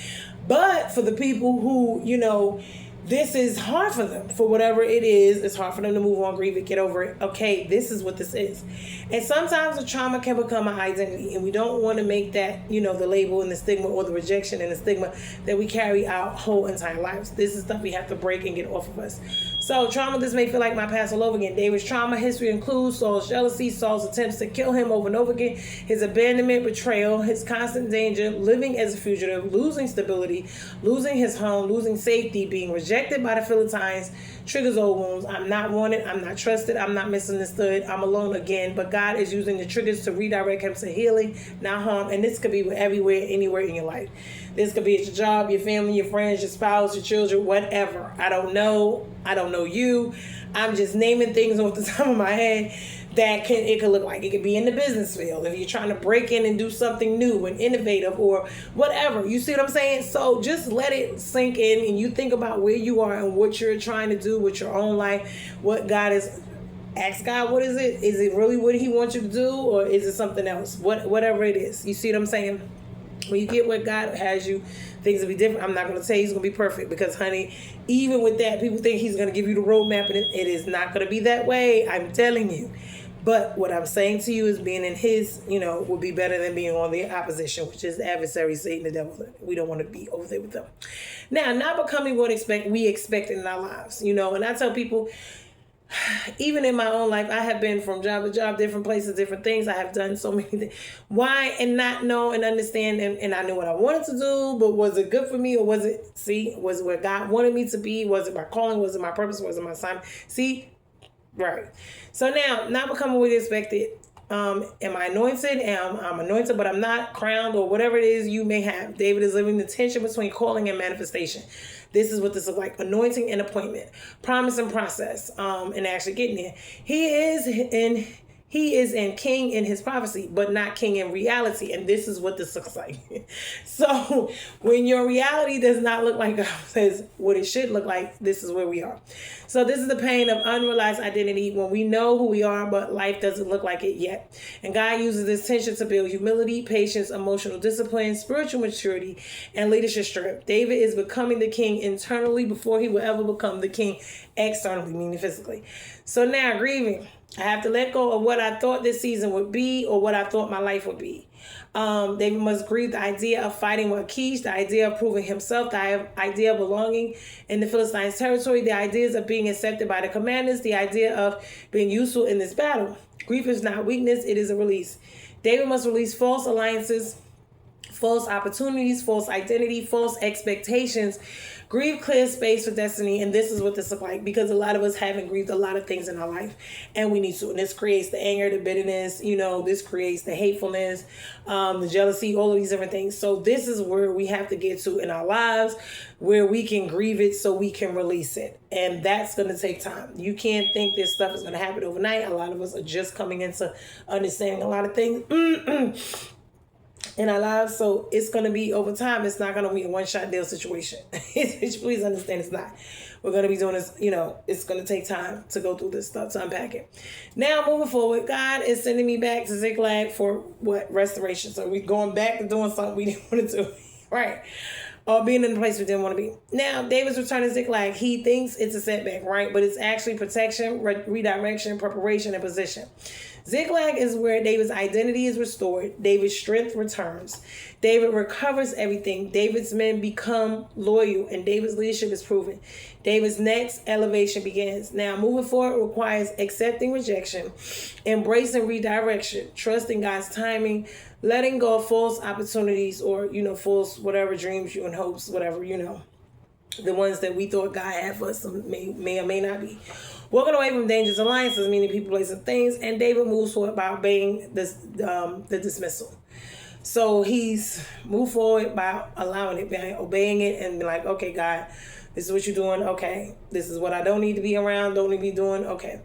But for the people who, this is hard for them. For whatever it is, it's hard for them to move on, grieve it, get over it. Okay, this is what this is. And sometimes the trauma can become an identity, and we don't want to make that, the label and the stigma, or the rejection and the stigma that we carry our whole entire lives. This is stuff we have to break and get off of us. So trauma, this may feel like my past all over again. David's trauma history includes Saul's jealousy, Saul's attempts to kill him over and over again, his abandonment, betrayal, his constant danger, living as a fugitive, losing stability, losing his home, losing safety, being rejected by the Philistines, triggers old wounds. I'm not wanted, I'm not trusted, I'm not misunderstood, I'm alone again. But God is using the triggers to redirect him to healing, not harm. And this could be everywhere, anywhere in your life. This could be at your job, your family, your friends, your spouse, your children, whatever. I don't know you. I'm just naming things off the top of my head that it could look like. It could be in the business field if you're trying to break in and do something new and innovative or whatever. You see what I'm saying? So just let it sink in and you think about where you are and what you're trying to do with your own life, what God is. Ask God, what is it? Is it really what he wants you to do, or is it something else? Whatever it is. You see what I'm saying? When you get where God has you, things will be different. I'm not going to say he's going to be perfect because, honey, even with that, people think he's going to give you the roadmap, and it is not going to be that way. I'm telling you. But what I'm saying to you is being in his, will be better than being on the opposition, which is the adversary, Satan, the devil. We don't want to be over there with them. Now, not becoming what we expect in our lives, and I tell people, even in my own life, I have been from job to job, different places, different things. I have done so many things. Why? And not know and understand. And I knew what I wanted to do, but was it good for me, or was it where God wanted me to be? Was it my calling? Was it my purpose? Was it my assignment? See, Right. So now, not becoming what you expected. Am I anointed? I'm anointed, but I'm not crowned or whatever it is you may have. David is living the tension between calling and manifestation. This is what this is like: anointing and appointment, promise and process, and actually getting there. He is in king in his prophecy, but not king in reality. And this is what this looks like. So when your reality does not look like God says what it should look like, this is where we are. So this is the pain of unrealized identity when we know who we are, but life doesn't look like it yet. And God uses this tension to build humility, patience, emotional discipline, spiritual maturity, and leadership strength. David is becoming the king internally before he will ever become the king externally, meaning physically. So now grieving. I have to let go of what I thought this season would be or what I thought my life would be. David must grieve the idea of fighting with Achish, the idea of proving himself, the idea of belonging in the Philistines' territory, the ideas of being accepted by the commanders, the idea of being useful in this battle. Grief is not weakness, it is a release. David must release false alliances, false opportunities, false identity, false expectations. Grief clears space for destiny, and this is what this looks like, because a lot of us haven't grieved a lot of things in our life, and we need to. And this creates the anger, the bitterness, this creates the hatefulness, the jealousy, all of these different things. So this is where we have to get to in our lives, where we can grieve it so we can release it. And that's going to take time. You can't think this stuff is going to happen overnight. A lot of us are just coming into understanding a lot of things in our lives, so it's going to be over time. It's not going to be a one-shot deal situation. Please understand, it's not. We're going to be doing this, it's going to take time to go through this stuff, to unpack it. Now, moving forward, God is sending me back to Ziklag for what? Restoration. So we're going back to doing something we didn't want to do, right? Or being in a place we didn't want to be. Now, David's return to Ziklag, he thinks it's a setback, right? But it's actually protection, redirection, preparation, and position. Ziklag is where David's identity is restored. David's strength returns. David recovers everything. David's men become loyal, and David's leadership is proven. David's next elevation begins. Now, moving forward requires accepting rejection, embracing redirection, trusting God's timing, letting go of false opportunities or, false whatever dreams you and hopes, whatever, the ones that we thought God had for us may or may not be. Walking away from dangerous alliances, meaning people, places, and things, and David moves forward by obeying the dismissal. So he's moved forward by allowing it, by obeying it, and be like, okay, God, this is what you're doing. Okay, this is what I don't need to be around, don't need to be doing. Okay.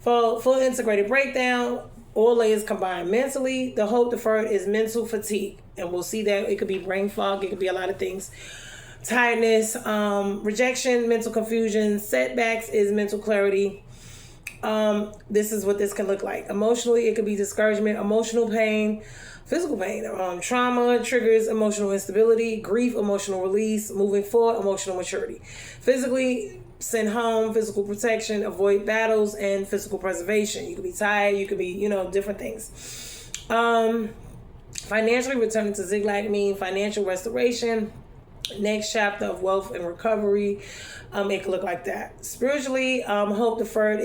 For full integrated breakdown, all layers combined. Mentally, the hope deferred is mental fatigue, and we'll see that it could be brain fog, it could be a lot of things. Tiredness, rejection, mental confusion. Setbacks is mental clarity. This is what this can look like. Emotionally, it could be discouragement, emotional pain, physical pain. Trauma triggers emotional instability, grief, emotional release, moving forward, emotional maturity. Physically, send home, physical protection, avoid battles, and physical preservation. You could be tired, you could be, different things. Financially, returning to Ziklag means financial restoration. Next chapter of wealth and recovery. It could look like that. Spiritually, hope deferred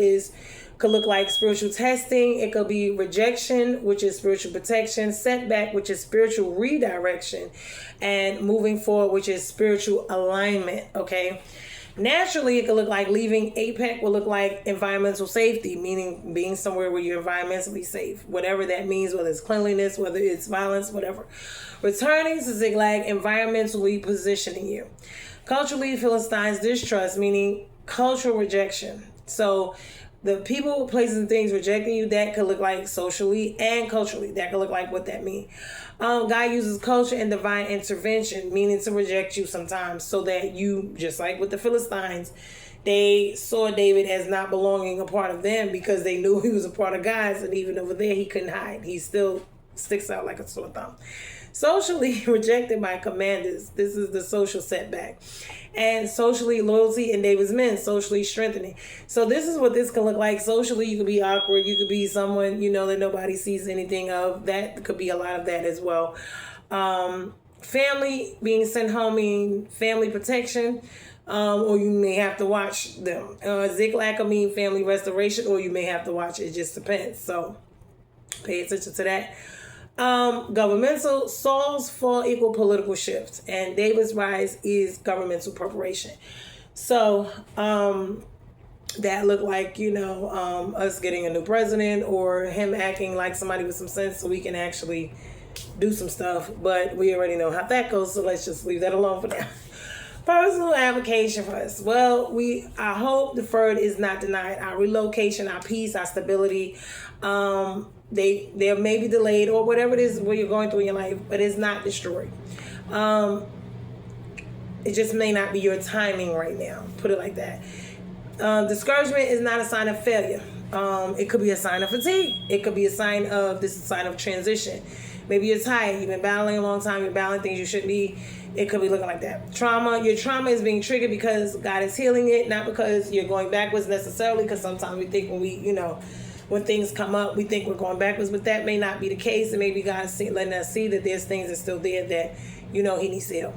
could look like spiritual testing. It could be rejection, which is spiritual protection. Setback, which is spiritual redirection. And moving forward, which is spiritual alignment. Okay. Naturally, it could look like leaving APEC will look like environmental safety, meaning being somewhere where you're environmentally safe, whatever that means, whether it's cleanliness, whether it's violence, whatever. Returning to Ziklag, environmentally positioning you. Culturally, Philistines distrust, meaning cultural rejection. So the people, places, and things rejecting you, that could look like socially and culturally. That could look like what that means. God uses culture and divine intervention, meaning to reject you sometimes so that you, just like with the Philistines, they saw David as not belonging a part of them because they knew he was a part of God's, and even over there he couldn't hide. He still sticks out like a sore thumb. Socially rejected by commanders. This is the social setback. And socially, loyalty in David's men, socially strengthening. So this is what this can look like. Socially, you could be awkward. You could be someone, that nobody sees anything of. That could be a lot of that as well. Family, being sent home, mean family protection. Or you may have to watch them. Ziklag could mean family restoration, or you may have to watch it. It just depends. So pay attention to that. Governmental, Saul's fall equal political shift, and David's rise is governmental preparation. So that look like, us getting a new president or him acting like somebody with some sense so we can actually do some stuff. But we already know how that goes, so let's just leave that alone for now. Personal application for us. Well, our hope deferred is not denied. Our relocation, our peace, our stability, they may be delayed or whatever it is what you're going through in your life, but it's not destroyed. It just may not be your timing right now. Put it like that. Discouragement is not a sign of failure. It could be a sign of fatigue. It could be a sign of transition. Maybe you're tired. You've been battling a long time. You're battling things you shouldn't be. It could be looking like that. Your trauma is being triggered because God is healing it, not because you're going backwards necessarily. Because sometimes we think when things come up, we think we're going backwards, but that may not be the case. And maybe God is letting us see that there's things that are still there that He needs to heal.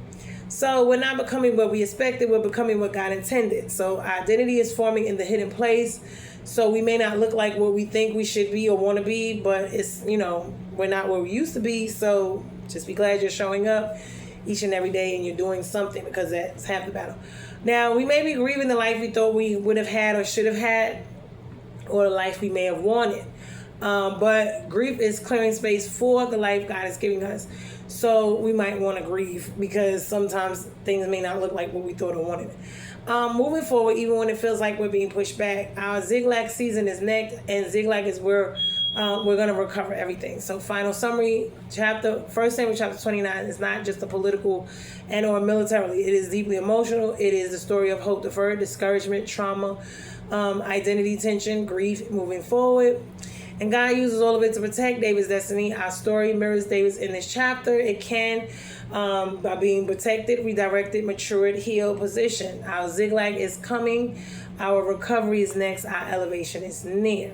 So we're not becoming what we expected. We're becoming what God intended. So our identity is forming in the hidden place. So we may not look like what we think we should be or want to be, but it's, we're not where we used to be. So just be glad you're showing up each and every day and you're doing something, because that's half the battle. Now, we may be grieving the life we thought we would have had or should have had, or the life we may have wanted. But grief is clearing space for the life God is giving us. So we might want to grieve because sometimes things may not look like what we thought or wanted. Moving forward, even when it feels like we're being pushed back, our zigzag season is next, and zigzag is where we're going to recover everything. So final summary, 1 Samuel chapter 29 is not just a political and or militarily. It is deeply emotional. It is the story of hope deferred, discouragement, trauma, identity tension, grief, moving forward. And God uses all of it to protect David's destiny. Our story mirrors David's in this chapter. It can, by being protected, redirected, matured, healed, positioned. Our zigzag is coming. Our recovery is next. Our elevation is near.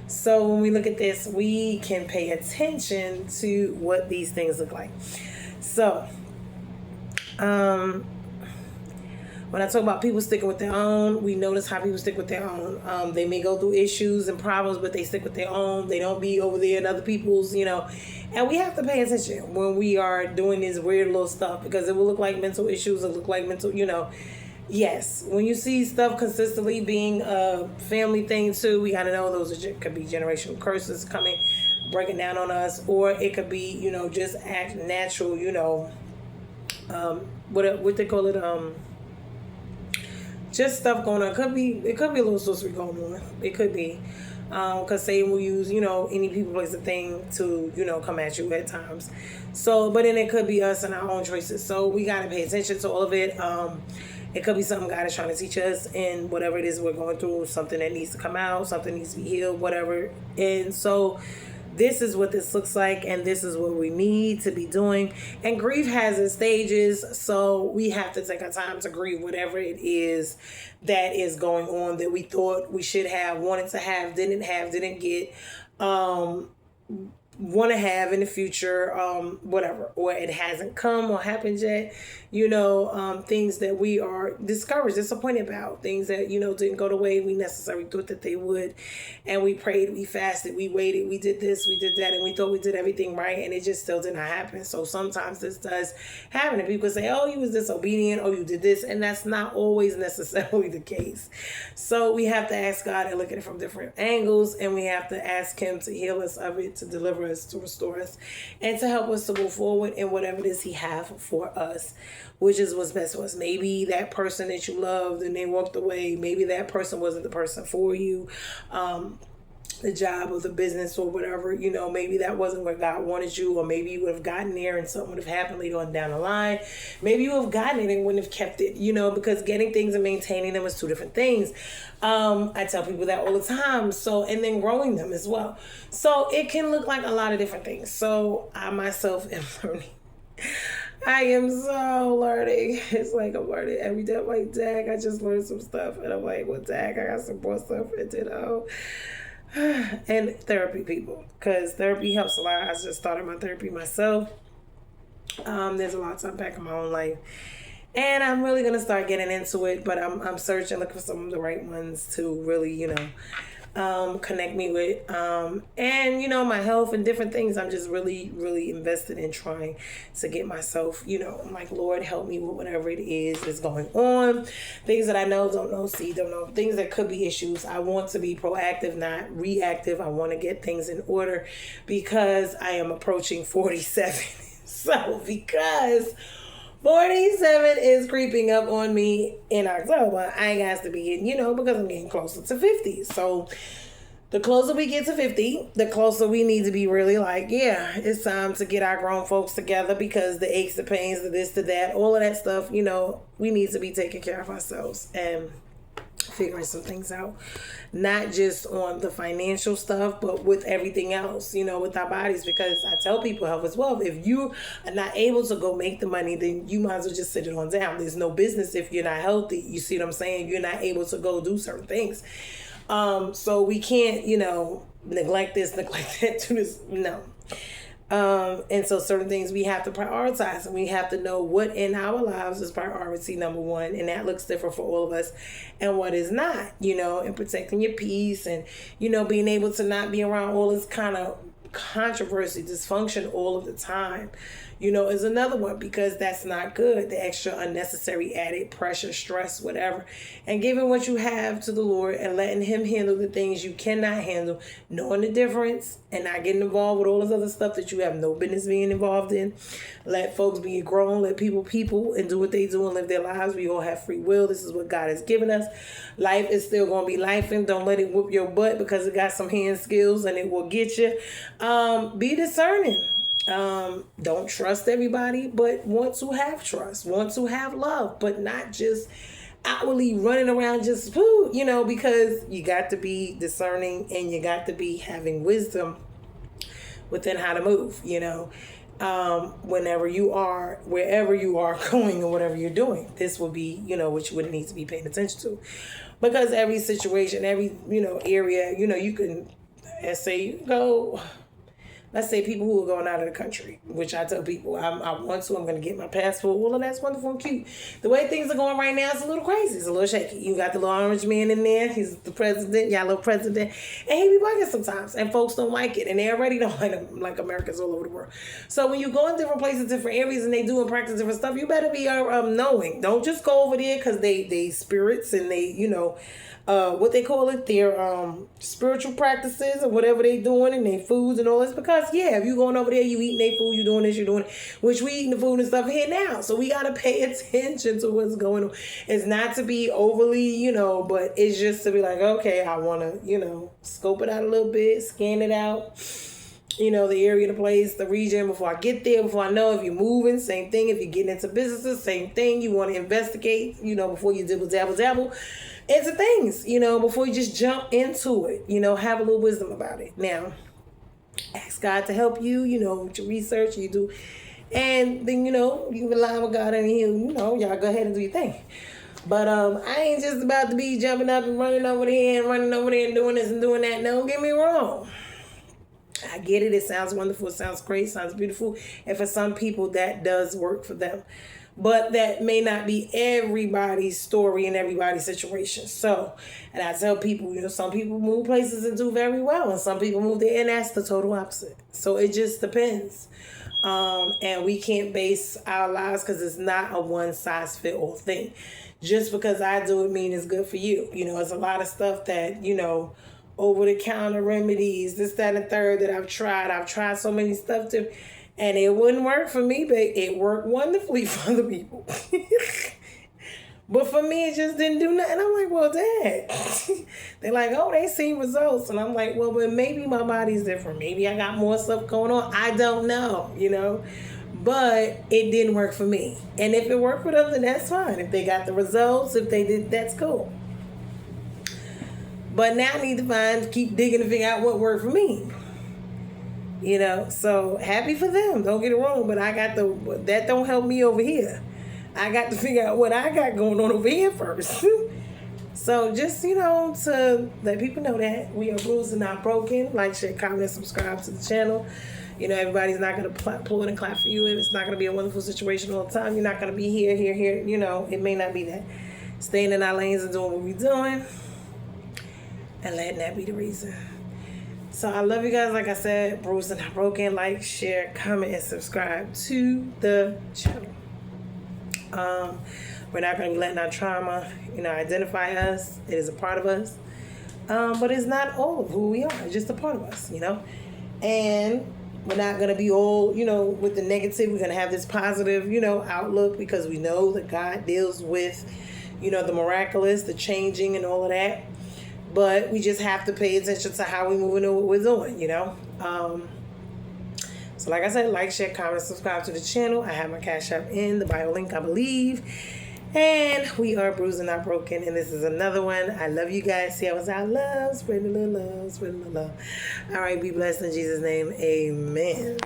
So when we look at this, we can pay attention to what these things look like. So, when I talk about people sticking with their own, we notice how people stick with their own. They may go through issues and problems, but they stick with their own. They don't be over there in other people's, And we have to pay attention when we are doing this weird little stuff, because it will look like mental issues. It look like mental, Yes, when you see stuff consistently being a family thing too, we got to know those could be generational curses coming, breaking down on us, or it could be, just act natural, what they call it, just stuff going on. It could be a little sorcery going on. It could be. Because Satan will use, any people, place, a thing to, come at you at times. So, but then it could be us and our own choices. So we got to pay attention to all of it. It could be something God is trying to teach us in whatever it is we're going through, something that needs to come out, something needs to be healed, whatever. And so this is what this looks like, and this is what we need to be doing. And grief has its stages, so we have to take our time to grieve whatever it is that is going on that we thought we should have, wanted to have, didn't get, want to have in the future, whatever, or it hasn't come or happened yet, things that we are discouraged, disappointed about, things that, didn't go the way we necessarily thought that they would. And we prayed, we fasted, we waited, we did this, we did that, and we thought we did everything right, and it just still did not happen. So sometimes this does happen, and people say, oh, you was disobedient, oh, you did this, and that's not always necessarily the case. So we have to ask God and look at it from different angles, and we have to ask Him to heal us of it, to deliver us, to restore us, and to help us to move forward in whatever it is He has for us, which is what's best for us. Maybe that person that you loved and they walked away, maybe that person wasn't the person for you, the job or the business or whatever, maybe that wasn't where God wanted you, or maybe you would have gotten there and something would have happened later on down the line. Maybe you would have gotten it and wouldn't have kept it, because getting things and maintaining them is two different things. I tell people that all the time. So, and then growing them as well. So it can look like a lot of different things. So I myself am learning. I am so learning. It's like I'm learning every day. I'm like, dang, I just learned some stuff. And I'm like, well, dang, I got some more stuff. And therapy, people, because therapy helps a lot. I just started my therapy myself. There's a lot to unpack in my own life, and I'm really gonna start getting into it. But I'm searching, looking for some of the right ones to really, connect me with. And, you know, my health and different things. I'm just really, really invested in trying to get myself, you know, I'm like, Lord, help me with whatever it is that's going on. Things that I know, don't know, see, don't know. Things that could be issues. I want to be proactive, not reactive. I want to get things in order because I am approaching 47. So because 47 is creeping up on me in October, I ain't got to be getting, you know, because I'm getting closer to 50. So the closer we get to 50, the closer we need to be really like, yeah, it's time to get our grown folks together because the aches, the pains, the this, the that, all of that stuff, you know, we need to be taking care of ourselves and figuring some things out. Not just on the financial stuff, but with everything else, you know, with our bodies. Because I tell people health is wealth. If you are not able to go make the money, then you might as well just sit it on down. There's no business if you're not healthy. You see what I'm saying? You're not able to go do certain things. So we can't, you know, neglect this, neglect that, do this. No. And so certain things we have to prioritize, and we have to know what in our lives is priority number one, and that looks different for all of us, and what is not, you know, and protecting your peace, and, you know, being able to not be around all this kind of controversy, dysfunction all of the time, you know, is another one, because that's not good. The extra unnecessary added pressure, stress, whatever, and giving what you have to the Lord and letting him handle the things you cannot handle, knowing the difference and not getting involved with all this other stuff that you have no business being involved in. Let folks be grown, let people and do what they do and live their lives. We all have free will. This is what God has given us. Life is still going to be life, and don't let it whoop your butt because it got some hand skills and it will get you. Be discerning. Don't trust everybody, but want to have trust, want to have love, but not just outwardly running around just, you know, because you got to be discerning and you got to be having wisdom within how to move, you know, whenever you are, wherever you are going or whatever you're doing. This will be, you know, what you would need to be paying attention to, because every situation, every, you know, area, you know, you can, let's say you go, let's say people who are going out of the country, which I tell people I want to, I'm going to get my passport. Well, that's wonderful and cute. The way things are going right now, it's a little crazy. It's a little shaky. You got the little orange man in there. He's the president, y'all little president. And he be bugging sometimes. And folks don't like it. And they already don't like him, like Americans all over the world. So when you go in different places, different areas, and they do and practice different stuff, you better be knowing. Don't just go over there because they spirits and they, you know, what they call it, their spiritual practices or whatever they doing, and their foods and all this. Because yeah, if you going over there, you eating their food, you doing this, you doing it, which we eating the food and stuff here now. So we gotta pay attention to what's going on. It's not to be overly, you know, but it's just to be like, okay, I wanna, you know, scope it out a little bit, scan it out. You know, the area, the place, the region, before I get there, before I know if you're moving, same thing. If you're getting into businesses, same thing. You want to investigate, you know, before you dabble into things, you know, before you just jump into it, you know, have a little wisdom about it. Now, ask God to help you, you know, with your research, you do. And then, you know, you rely on God and he'll, you know, y'all go ahead and do your thing. But I ain't just about to be jumping up and running over there and doing this and doing that. Don't get me wrong. I get it. It sounds wonderful. It sounds great. It sounds beautiful. And for some people, that does work for them. But that may not be everybody's story and everybody's situation. So, and I tell people, you know, some people move places and do very well. And some people move there and that's the total opposite. So it just depends. And we can't base our lives because it's not a one-size-fits-all thing. Just because I do it mean it's good for you. You know, it's a lot of stuff that, you know, over-the-counter remedies, this, that, and third that I've tried. I've tried so many stuff too, and it wouldn't work for me, but it worked wonderfully for other people. But for me, it just didn't do nothing. I'm like, well, Dad. They're like, oh, they see results. And I'm like, well, but maybe my body's different. Maybe I got more stuff going on. I don't know, you know. But it didn't work for me. And if it worked for them, then that's fine. If they got the results, if they did, that's cool. But now I need to keep digging to figure out what worked for me. You know, so happy for them. Don't get it wrong, but that don't help me over here. I got to figure out what I got going on over here first. So just, you know, to let people know that we are bruised and not broken. Like, share, comment, subscribe to the channel. You know, everybody's not going to pull it and clap for you. It's not going to be a wonderful situation all the time. You're not going to be here. You know, it may not be that. Staying in our lanes and doing what we're doing. and letting that be the reason. So I love you guys. Like I said, bruised and not broken. Like, share, comment, and subscribe to the channel. We're not going to be letting our trauma, identify us. It is a part of us. But it's not all of who we are. It's just a part of us, And we're not going to be all, with the negative. We're going to have this positive, outlook, because we know that God deals with, the miraculous, the changing, and all of that. But we just have to pay attention to how we're moving and what we're doing, So like I said, like, share, comment, subscribe to the channel. I have my Cash App in the bio link, I believe. And we are bruised and not broken. And this is another one. I love you guys. See, I was out love. Spreading a little love. Spreading a little love. All right. Be blessed in Jesus' name. Amen.